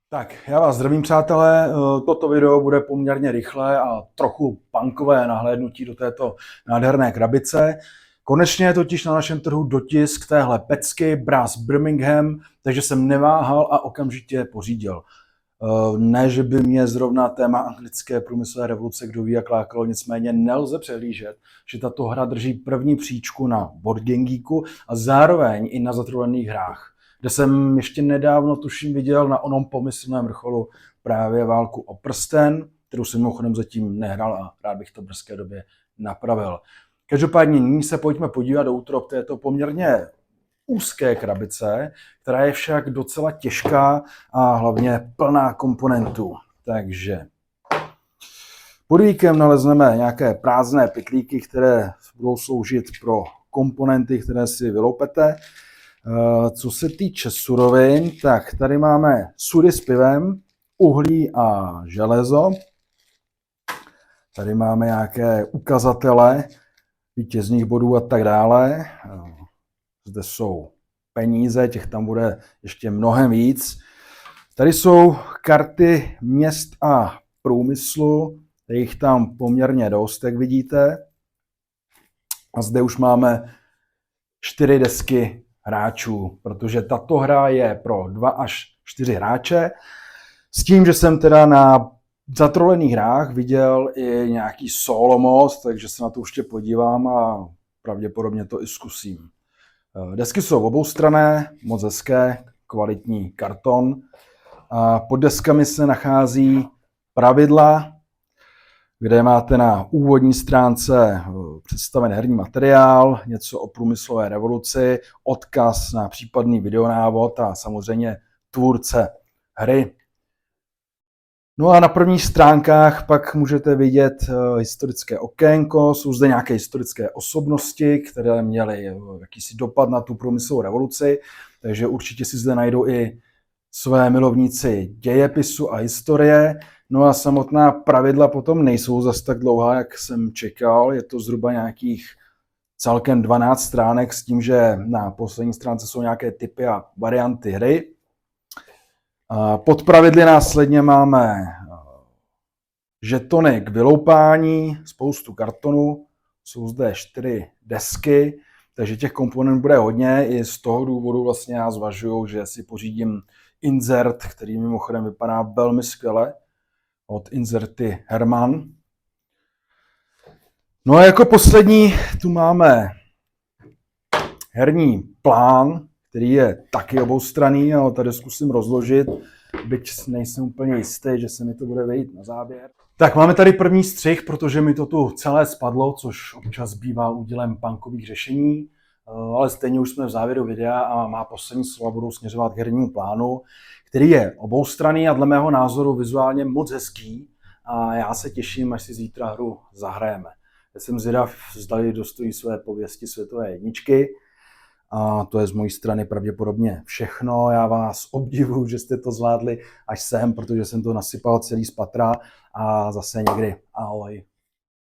Tak, já vás zdravím, přátelé. Toto video bude poměrně rychlé a trochu punkové nahlédnutí do této nádherné krabice. Konečně je totiž na našem trhu dotisk téhle pecky Brass Birmingham, takže jsem neváhal a okamžitě pořídil. Ne, že by mě zrovna téma anglické průmyslové revoluce kdo ví jak lákalo, nicméně nelze přehlížet, že tato hra drží první příčku na Board Game Geeku a zároveň i na zatrolených hrách, kde jsem ještě nedávno tuším viděl na onom pomyslném vrcholu právě Válku o prsten, kterou jsem mimochodem zatím nehrál a rád bych to v brzké době napravil. Každopádně nyní se pojďme podívat do útrob této poměrně úzké krabice, která je však docela těžká a hlavně plná komponentů. Takže pod víkem nalezneme nějaké prázdné pytlíky, které budou sloužit pro komponenty, které si vyloupete. Co se týče surovin, tak tady máme sudy s pivem, uhlí a železo. Tady máme nějaké ukazatele vítězných bodů a tak dále. Zde jsou peníze, těch tam bude ještě mnohem víc. Tady jsou karty měst a průmyslu, je jich tam poměrně dost, jak vidíte. A zde už máme 4 desky hráčů, protože tato hra je pro 2 až 4 hráče. S tím, že jsem teda na zatrolených hrách viděl i nějaký solo most, takže se na to ještě podívám a pravděpodobně to i zkusím. Desky jsou oboustranné, moc hezké, kvalitní karton. A pod deskami se nachází pravidla, kde máte na úvodní stránce představen herní materiál, něco o průmyslové revoluci, odkaz na případný videonávod a samozřejmě tvůrce hry. No a na prvních stránkách pak můžete vidět historické okénko, jsou zde nějaké historické osobnosti, které měly jakýsi dopad na tu průmyslovou revoluci, takže určitě si zde najdou i své milovníci dějepisu a historie. No a samotná pravidla potom nejsou zas tak dlouhá, jak jsem čekal, je to zhruba nějakých celkem 12 stránek s tím, že na poslední stránce jsou nějaké typy a varianty hry. Pod pravidly následně máme žetony k vyloupání, spoustu kartonů, jsou zde 4 desky, takže těch komponent bude hodně. I z toho důvodu vlastně já zvažuju, že si pořídím insert, který mimochodem vypadá velmi skvěle, od Inserty Herman. No a jako poslední tu máme herní plán, který je taky oboustranný a ho tady zkusím rozložit, byť nejsem úplně jistý, že se mi to bude vejít na záběr. Tak máme tady první střih, protože mi to tu celé spadlo, což občas bývá údělem punkových řešení, ale stejně už jsme v závěru videa a má poslední slova budou směřovat k hernímu plánu, který je oboustranný a dle mého názoru vizuálně moc hezký a já se těším, až si zítra hru zahrajeme. Já jsem zvědav, zdali dostojí své pověsti světové jedničky. A to je z mojí strany pravděpodobně všechno. Já vás obdivuju, že jste to zvládli až sem, protože jsem to nasypal celý z patra a zase někdy. Ahoj.